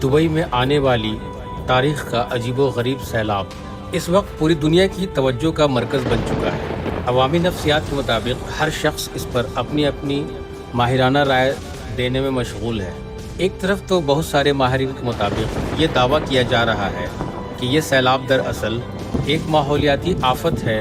Dubai में आने वाली तारीख का अजीबो गरीब सैलाब इस वक्त पूरी दुनिया की तवज्जो का मरकज़ बन चुका है। अवामी नफ्सियात के मुताबिक हर शख्स इस पर अपनी अपनी माहिराना राय देने में मशगूल है। एक तरफ तो बहुत सारे माहिरीन के मुताबिक ये दावा किया जा रहा है कि ये सैलाब दरअसल एक माहौलियाती आफत है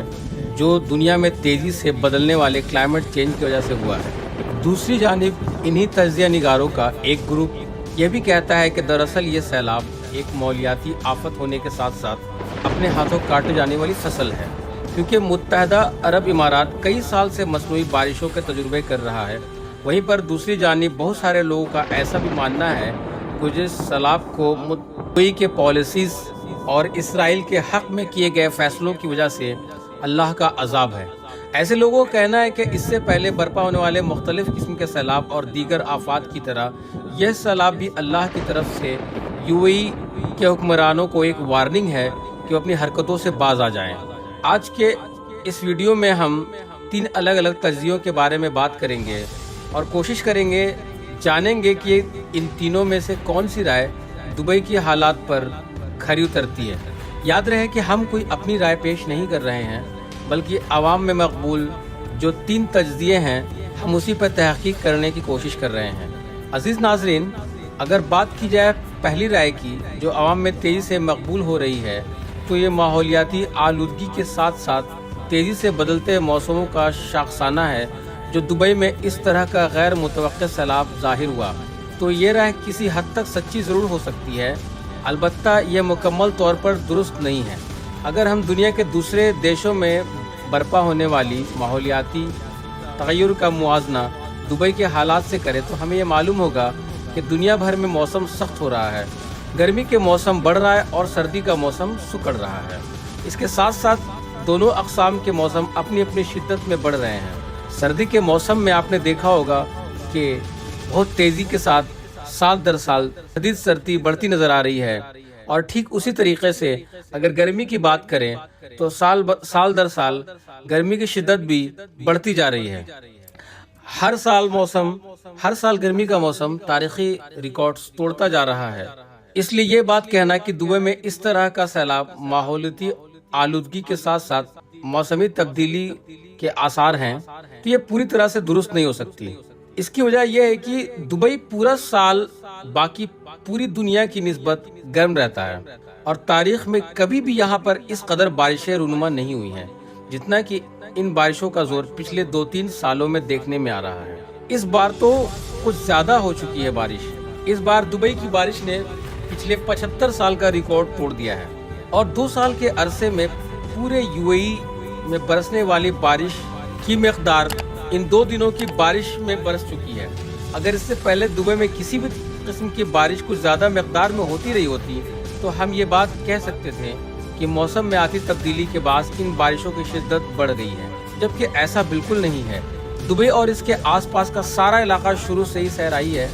जो दुनिया में तेज़ी से बदलने वाले क्लाइमेट चेंज की वजह से हुआ है। दूसरी जानिब इन्हीं तज्ज़िया निगारों का एक ग्रुप यह भी कहता है कि दरअसल ये सैलाब एक माहौलियाती आफत होने के साथ साथ अपने हाथों काटे जाने वाली फसल है, क्योंकि मुत्तहदा अरब इमारात कई साल से मसनूई बारिशों के तजुर्बे कर रहा है। वहीं पर दूसरी जानिब बहुत सारे लोगों का ऐसा भी मानना है कि जिस सैलाब को दुबई के पॉलिसीज़ और इसराइल के हक़ में किए गए फैसलों की वजह से अल्लाह का अजाब है। ऐसे लोगों का कहना है कि इससे पहले बर्पा होने वाले मुख्तलिफ किस्म के सैलाब और दीगर आफात की तरह यह सैलाब भी अल्लाह की तरफ से यूएई के हुक्मरानों को एक वार्निंग है कि वो अपनी हरकतों से बाज आ जाएं। आज के इस वीडियो में हम 3 अलग अलग तज्ज़ियों के बारे में बात करेंगे और कोशिश करेंगे जानेंगे कि इन तीनों में से कौन सी राय दुबई की हालात पर खरी उतरती है। याद रहे कि हम कोई अपनी राय पेश नहीं कर रहे हैं, बल्कि आवाम में मकबूल जो 3 तज्ज़िये हैं हम उसी पर तहक़ीक़ करने की कोशिश कर रहे हैं। अज़ीज़ नाज़रीन, अगर बात की जाए पहली राय की जो आवाम में तेज़ी से मकबूल हो रही है, तो ये माहौलियाती आलूदगी के साथ साथ तेज़ी से बदलते मौसमों का शाखसाना है जो दुबई में इस तरह का गैर मुतवक्किल सैलाब ज़ाहिर हुआ। तो ये राय किसी हद तक सच्ची ज़रूर हो सकती है, अलबत्ता ये मुकम्मल तौर पर दुरुस्त नहीं है। अगर हम दुनिया के दूसरे देशों में बर्पा होने वाली माहौलियाती तग़य्युर का मुआजना दुबई के हालात से करें तो हमें ये मालूम होगा कि दुनिया भर में मौसम सख्त हो रहा है। गर्मी के मौसम बढ़ रहा है और सर्दी का मौसम सुकड़ रहा है। इसके साथ साथ दोनों अक़साम के मौसम अपनी अपनी शिद्दत में बढ़ रहे हैं। सर्दी के मौसम में आपने देखा होगा कि बहुत तेज़ी के साथ साल दर साल शदीद सर्दी बढ़ती नज़र आ रही है, और ठीक उसी तरीके से अगर गर्मी की बात करें तो साल दर साल गर्मी की शिद्दत भी बढ़ती जा रही है। हर साल गर्मी का मौसम तारीखी रिकॉर्ड्स तोड़ता जा रहा है। इसलिए ये बात कहना कि दुबई में इस तरह का सैलाब माहौलियाती आलूदगी के साथ साथ मौसमी तब्दीली के आसार हैं, तो ये पूरी तरह से दुरुस्त नहीं हो सकती। इसकी वजह यह है कि दुबई पूरा साल बाकी पूरी दुनिया की निस्बत गर्म रहता है और तारीख में कभी भी यहाँ पर इस कदर बारिशें रूनुमा नहीं हुई हैं जितना कि इन बारिशों का जोर पिछले 2-3 सालों में देखने में आ रहा है। इस बार तो कुछ ज्यादा हो चुकी है बारिश। इस बार दुबई की बारिश ने पिछले 75 साल का रिकॉर्ड तोड़ दिया है और 2 साल के अरसे में पूरे यूएई में बरसने वाली बारिश की मिक़दार इन 2 दिनों की बारिश में बरस चुकी है। अगर इससे पहले दुबई में किसी भी किस्म की बारिश कुछ ज़्यादा मिक़दार में होती रही होती तो हम ये बात कह सकते थे कि मौसम में आती तब्दीली के बाद इन बारिशों की शिद्दत बढ़ गई है, जबकि ऐसा बिल्कुल नहीं है। दुबई और इसके आसपास का सारा इलाका शुरू से ही सहराई है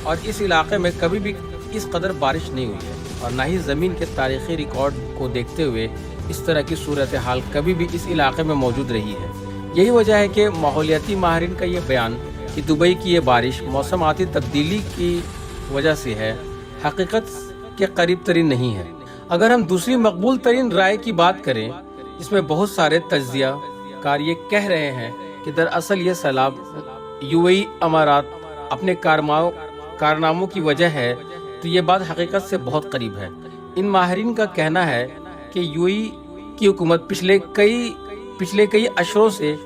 और इस इलाके में कभी भी इस कदर बारिश नहीं हुई है और ना ही ज़मीन के तारीख़ी रिकॉर्ड को देखते हुए इस तरह की सूरत हाल कभी भी इस इलाके में मौजूद रही है। यही वजह है कि माहौलियाती माहिरीन का ये बयान कि दुबई की ये बारिश मौसम आती तब्दीली की वजह से है, हकीकत के करीब तरीन नहीं है। अगर हम दूसरी मकबूल तरीन राय की बात करें, इसमें बहुत सारे तज्ज़िया कार ये कह रहे हैं कि दरअसल ये सैलाब यूएई अमारात अपने कारनामों की वजह है, तो ये बात हकीकत से बहुत करीब है। इन माहिरीन का कहना है कि यूएई की हुकूमत पिछले कई अशरों से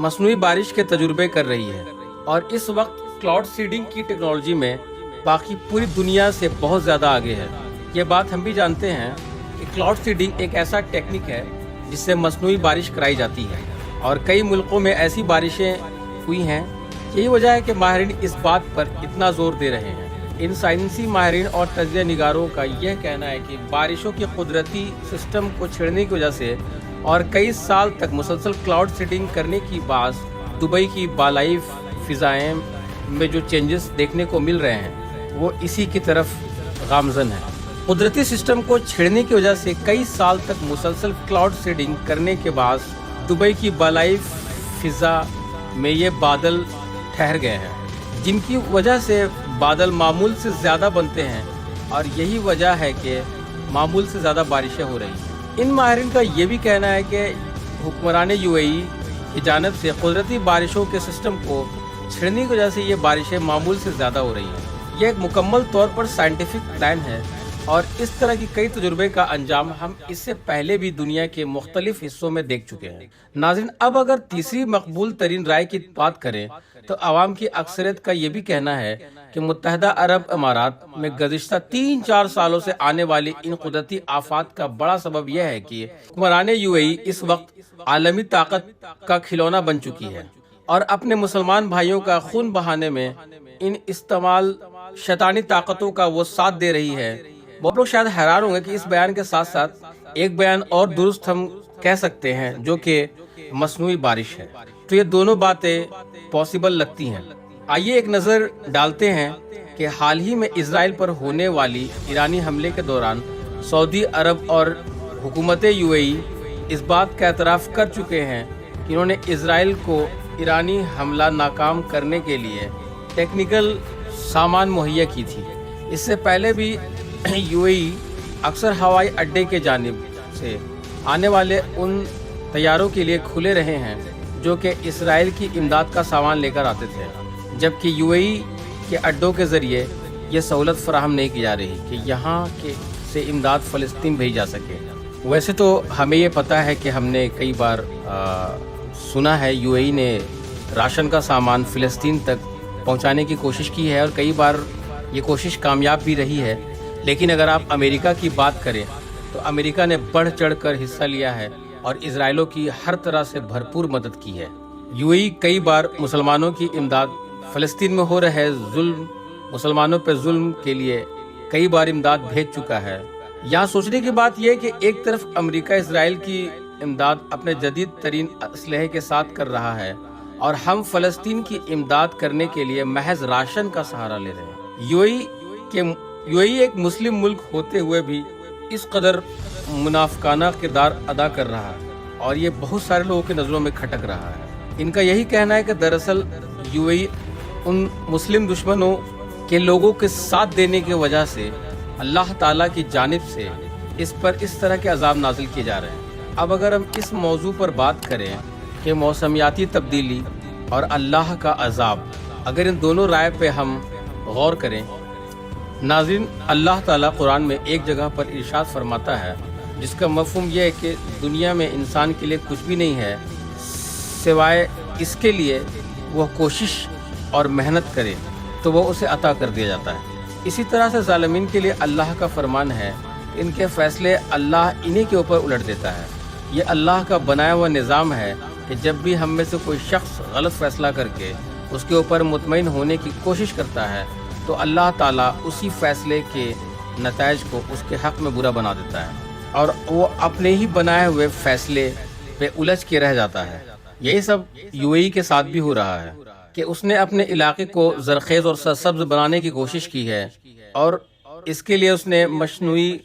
मसनूई बारिश के तजुर्बे कर रही है और इस वक्त क्लाउड सीडिंग की टेक्नोलॉजी में बाकी पूरी दुनिया से बहुत ज़्यादा आगे है। ये बात हम भी जानते हैं कि क्लाउड सीडिंग एक ऐसा टेक्निक है जिससे मसनूई बारिश कराई जाती है और कई मुल्कों में ऐसी बारिशें हुई हैं। यही वजह है कि माहिरीन इस बात पर इतना जोर दे रहे हैं। इन साइंसी माहिरीन और तज्ज़िया निगारों का यह कहना है कि बारिशों के कुदरती सिस्टम को छेड़ने की वजह से और कई साल तक मुसलसल क्लाउड सीडिंग करने की बाद दुबई की बालाई फ़िज़ाएं में जो चेंजेस देखने को मिल रहे हैं वो इसी की तरफ गामज़न है। कुदरती सिस्टम को छेड़ने की वजह से कई साल तक मुसलसल क्लाउड सीडिंग करने के बाद दुबई की बालाई फ़िज़ा में ये बादल ठहर गए हैं, जिनकी वजह से बादल मामूल से ज़्यादा बनते हैं اور یہی وجہ ہے کہ معمول سے زیادہ بارشیں ہو رہی ہیں۔ ان ماہرین کا یہ بھی کہنا ہے کہ حکمران UAE کی جانب سے قدرتی بارشوں کے سسٹم کو چھڑنے کی وجہ سے یہ بارشیں معمول سے زیادہ ہو رہی ہیں۔ یہ ایک مکمل طور پر سائنٹیفک پلان ہے اور اس طرح کی کئی تجربے کا انجام ہم اس سے پہلے بھی دنیا کے مختلف حصوں میں دیکھ چکے ہیں۔ ناظرین، اب اگر تیسری مقبول ترین رائے کی بات کریں تو عوام کی اکثریت کا یہ بھی کہنا ہے کہ متحدہ عرب امارات میں گزشتہ 3-4 سالوں سے آنے والی ان قدرتی آفات کا بڑا سبب یہ ہے کہ حکمران UAE اس وقت عالمی طاقت کا کھلونا بن چکی ہے اور اپنے مسلمان بھائیوں کا خون بہانے میں ان استعمال شیطانی طاقتوں کا وہ ساتھ دے رہی ہے۔ بہت لوگ شاید حیران ہوں گے کہ اس بیان کے ساتھ ساتھ ایک بیان اور درست ہم کہہ سکتے ہیں جو کہ مصنوعی بارش ہے، تو یہ دونوں باتیں پاسبل لگتی ہیں۔ آئیے ایک نظر ڈالتے ہیں کہ حال ہی میں اسرائیل پر ہونے والی ایرانی حملے کے دوران سعودی عرب اور حکومت UAE اس بات کا اعتراف کر چکے ہیں کہ انہوں نے اسرائیل کو ایرانی حملہ ناکام کرنے کے لیے ٹیکنیکل سامان مہیا کی تھی۔ اس سے پہلے بھی UAE اکثر ہوائی اڈے کے جانب سے آنے والے ان طیاروں کے لیے کھلے رہے ہیں جو کہ اسرائیل کی امداد کا سامان لے کر آتے تھے، جبکہ UAE کے اڈوں کے ذریعے یہ سہولت فراہم نہیں کی جا رہی کہ یہاں سے امداد فلسطین بھیجی جا سکے۔ ویسے تو ہمیں یہ پتہ ہے کہ ہم نے کئی بار سنا ہے UAE نے راشن کا سامان فلسطین تک پہنچانے کی کوشش کی ہے اور کئی بار یہ کوشش کامیاب بھی رہی ہے، لیکن اگر آپ امریکہ کی بات کریں تو امریکہ نے بڑھ چڑھ کر حصہ لیا ہے اور اسرائیلوں کی ہر طرح سے بھرپور مدد کی ہے۔ UAE کئی بار مسلمانوں کی امداد، فلسطین میں ہو رہے مسلمانوں پہ ظلم کے لیے کئی بار امداد بھیج چکا ہے۔ یہاں سوچنے کی بات یہ ہے کہ ایک طرف امریکہ اسرائیل کی امداد اپنے جدید ترین اسلحے کے ساتھ کر رہا ہے اور ہم فلسطین کی امداد کرنے کے لیے محض راشن کا سہارا لے رہے ہیں۔ UAE ایک مسلم ملک ہوتے ہوئے بھی اس قدر منافقانہ کردار ادا کر رہا ہے اور یہ بہت سارے لوگوں کی نظروں میں کھٹک رہا ہے۔ ان کا یہی کہنا ہے کہ دراصل UAE ان مسلم دشمنوں کے لوگوں کے ساتھ دینے کی وجہ سے اللہ تعالیٰ کی جانب سے اس پر اس طرح کے عذاب نازل کیے جا رہے ہیں۔ اب اگر ہم اس موضوع پر بات کریں کہ موسمیاتی تبدیلی اور اللہ کا عذاب، اگر ان دونوں رائے پہ ہم غور کریں، ناظرین، اللہ تعالیٰ قرآن میں ایک جگہ پر ارشاد فرماتا ہے جس کا مفہوم یہ ہے کہ دنیا میں انسان کے لیے کچھ بھی نہیں ہے سوائے اس کے لیے وہ کوشش اور محنت کرے تو وہ اسے عطا کر دیا جاتا ہے۔ اسی طرح سے ظالمین کے لیے اللہ کا فرمان ہے، ان کے فیصلے اللہ انہی کے اوپر الٹ دیتا ہے۔ یہ اللہ کا بنایا ہوا نظام ہے کہ جب بھی ہم میں سے کوئی شخص غلط فیصلہ کر کے اس کے اوپر مطمئن ہونے کی کوشش کرتا ہے تو اللہ تعالیٰ اسی فیصلے کے نتائج کو اس کے حق میں برا بنا دیتا ہے اور وہ اپنے ہی بنائے ہوئے فیصلے پہ الجھ کے رہ جاتا ہے۔ یہی سب UAE کے ساتھ بھی ہو رہا ہے کہ اس نے اپنے علاقے کو زرخیز اور سرسبز بنانے کی کوشش کی ہے اور اس کے لیے اس نے مصنوعی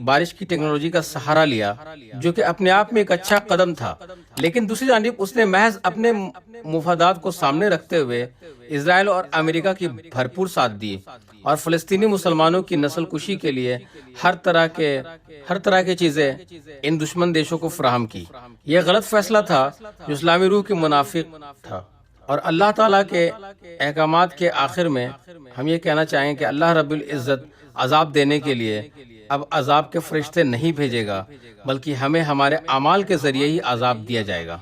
بارش کی ٹیکنالوجی کا سہارا لیا جو کہ اپنے آپ میں ایک اچھا قدم تھا، لیکن دوسری جانب اس نے محض اپنے مفادات کو سامنے رکھتے ہوئے اسرائیل اور امریکہ کی بھرپور ساتھ دی اور فلسطینی مسلمانوں کی نسل کشی کے لیے ہر طرح کی چیزیں ان دشمن دیشوں کو فراہم کی۔ یہ غلط فیصلہ تھا جو اسلامی روح کے منافق تھا اور اللہ تعالیٰ کے احکامات کے آخر میں ہم یہ کہنا چاہیں کہ اللہ رب العزت عذاب دینے کے لیے اب عذاب کے فرشتے نہیں بھیجے گا، بلکہ ہمیں ہمارے اعمال کے ذریعے ہی عذاب دیا جائے گا۔